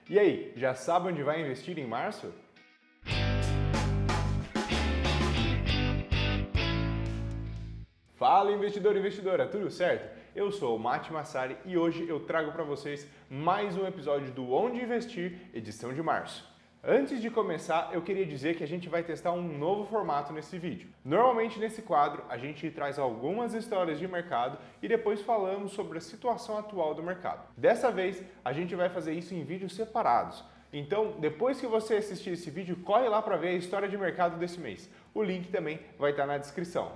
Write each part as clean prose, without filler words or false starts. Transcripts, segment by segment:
E aí, já sabe onde vai investir em março? Fala investidor e investidora, tudo certo? Eu sou o Mati Massari e hoje eu trago para vocês mais um episódio do Onde Investir, edição de março. Antes de começar, eu queria dizer que a gente vai testar um novo formato nesse vídeo. Normalmente nesse quadro a gente traz algumas histórias de mercado e depois falamos sobre a situação atual do mercado. Dessa vez a gente vai fazer isso em vídeos separados. Então, depois que você assistir esse vídeo, corre lá para ver a história de mercado desse mês. O link também vai estar na descrição.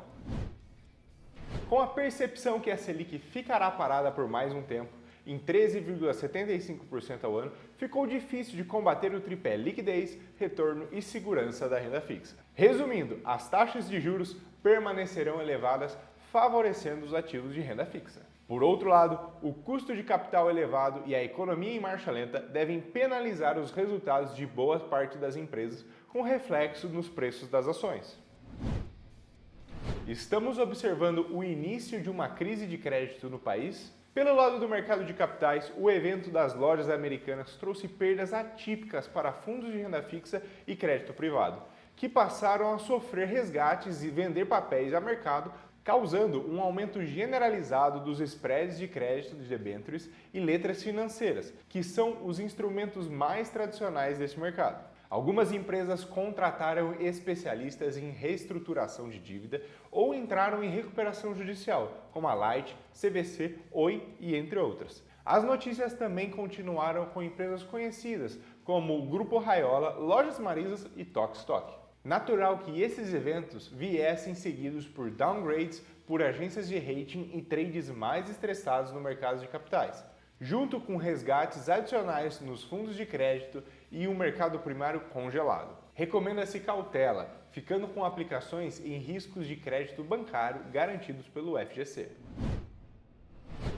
Com a percepção que a Selic ficará parada por mais um tempo, em 13,75% ao ano, ficou difícil de combater o tripé liquidez, retorno e segurança da renda fixa. Resumindo, as taxas de juros permanecerão elevadas, favorecendo os ativos de renda fixa. Por outro lado, o custo de capital elevado e a economia em marcha lenta devem penalizar os resultados de boa parte das empresas, com reflexo nos preços das ações. Estamos observando o início de uma crise de crédito no país? Pelo lado do mercado de capitais, o evento das lojas americanas trouxe perdas atípicas para fundos de renda fixa e crédito privado, que passaram a sofrer resgates e vender papéis a mercado, causando um aumento generalizado dos spreads de crédito de debêntures e letras financeiras, que são os instrumentos mais tradicionais desse mercado. Algumas empresas contrataram especialistas em reestruturação de dívida ou entraram em recuperação judicial, como a Light, CVC, Oi e entre outras. As notícias também continuaram com empresas conhecidas, como o Grupo Raiola, Lojas Marisas e Tok Stock. Natural que esses eventos viessem seguidos por downgrades por agências de rating e trades mais estressados no mercado de capitais, junto com resgates adicionais nos fundos de crédito e um mercado primário congelado. Recomenda-se cautela, ficando com aplicações em riscos de crédito bancário garantidos pelo FGC.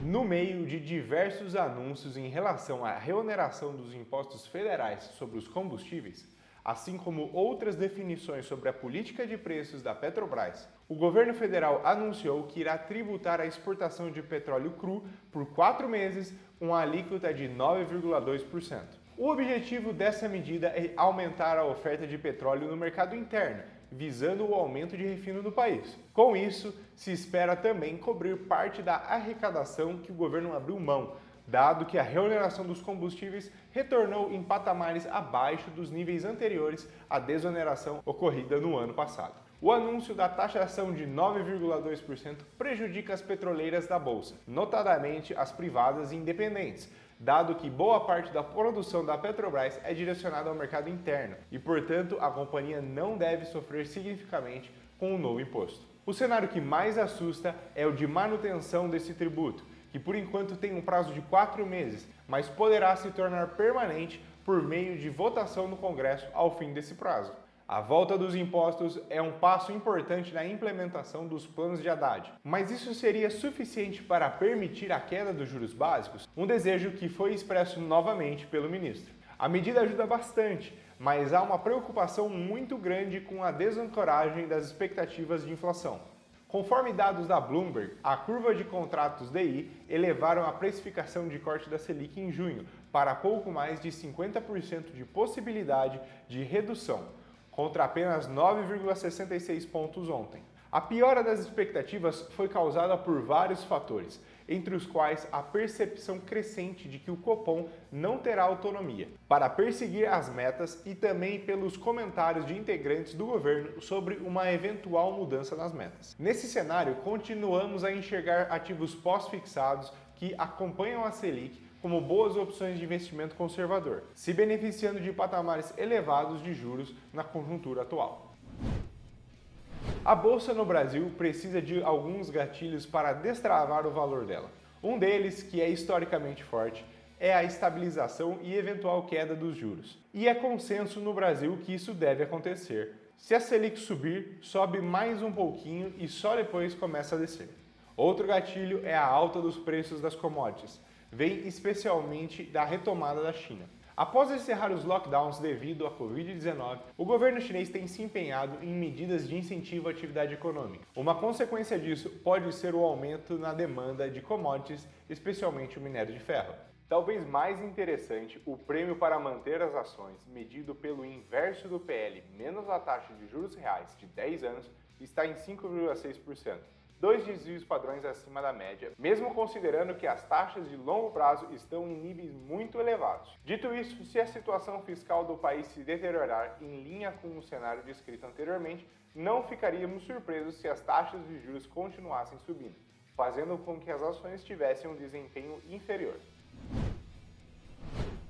No meio de diversos anúncios em relação à reoneração dos impostos federais sobre os combustíveis, assim como outras definições sobre a política de preços da Petrobras, o governo federal anunciou que irá tributar a exportação de petróleo cru por 4 meses com uma alíquota de 9,2%. O objetivo dessa medida é aumentar a oferta de petróleo no mercado interno, visando o aumento de refino no país. Com isso, se espera também cobrir parte da arrecadação que o governo abriu mão, dado que a reoneração dos combustíveis retornou em patamares abaixo dos níveis anteriores à desoneração ocorrida no ano passado. O anúncio da taxação de 9,2% prejudica as petroleiras da Bolsa, notadamente as privadas e independentes, dado que boa parte da produção da Petrobras é direcionada ao mercado interno e, portanto, a companhia não deve sofrer significativamente com o novo imposto. O cenário que mais assusta é o de manutenção desse tributo, que por enquanto tem um prazo de 4 meses, mas poderá se tornar permanente por meio de votação no Congresso ao fim desse prazo. A volta dos impostos é um passo importante na implementação dos planos de Haddad, mas isso seria suficiente para permitir a queda dos juros básicos? Um desejo que foi expresso novamente pelo ministro. A medida ajuda bastante, mas há uma preocupação muito grande com a desancoragem das expectativas de inflação. Conforme dados da Bloomberg, a curva de contratos DI elevaram a precificação de corte da Selic em junho para pouco mais de 50% de possibilidade de redução, contra apenas 9,66 pontos ontem. A piora das expectativas foi causada por vários fatores, entre os quais a percepção crescente de que o Copom não terá autonomia para perseguir as metas e também pelos comentários de integrantes do governo sobre uma eventual mudança nas metas. Nesse cenário, continuamos a enxergar ativos pós-fixados que acompanham a Selic como boas opções de investimento conservador, se beneficiando de patamares elevados de juros na conjuntura atual. A bolsa no Brasil precisa de alguns gatilhos para destravar o valor dela. Um deles, que é historicamente forte, é a estabilização e eventual queda dos juros. E é consenso no Brasil que isso deve acontecer. Se a Selic subir, sobe mais um pouquinho e só depois começa a descer. Outro gatilho é a alta dos preços das commodities. Vem especialmente da retomada da China. Após encerrar os lockdowns devido à Covid-19, o governo chinês tem se empenhado em medidas de incentivo à atividade econômica. Uma consequência disso pode ser o aumento na demanda de commodities, especialmente o minério de ferro. Talvez mais interessante, o prêmio para manter as ações, medido pelo inverso do PL menos a taxa de juros reais de 10 anos, está em 5,6%, dois desvios padrões acima da média, mesmo considerando que as taxas de longo prazo estão em níveis muito elevados. Dito isso, se a situação fiscal do país se deteriorar em linha com o cenário descrito anteriormente, não ficaríamos surpresos se as taxas de juros continuassem subindo, fazendo com que as ações tivessem um desempenho inferior.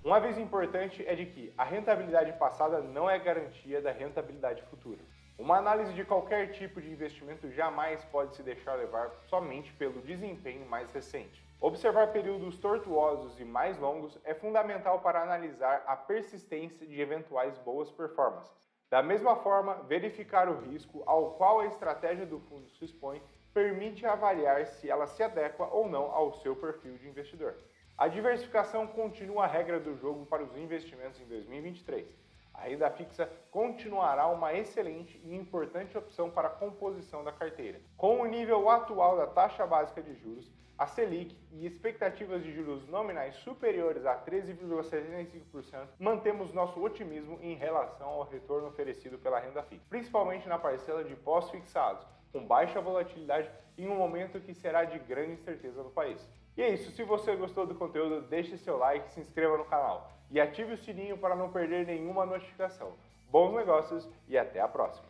Um aviso importante é de que a rentabilidade passada não é garantia da rentabilidade futura. Uma análise de qualquer tipo de investimento jamais pode se deixar levar somente pelo desempenho mais recente. Observar períodos tortuosos e mais longos é fundamental para analisar a persistência de eventuais boas performances. Da mesma forma, verificar o risco ao qual a estratégia do fundo se expõe permite avaliar se ela se adequa ou não ao seu perfil de investidor. A diversificação continua a regra do jogo para os investimentos em 2023. A renda fixa continuará uma excelente e importante opção para a composição da carteira. Com o nível atual da taxa básica de juros, a Selic e expectativas de juros nominais superiores a 13,75%, mantemos nosso otimismo em relação ao retorno oferecido pela renda fixa, principalmente na parcela de pós-fixados, com baixa volatilidade em um momento que será de grande incerteza no país. E é isso, se você gostou do conteúdo, deixe seu like, se inscreva no canal e ative o sininho para não perder nenhuma notificação. Bons negócios e até a próxima!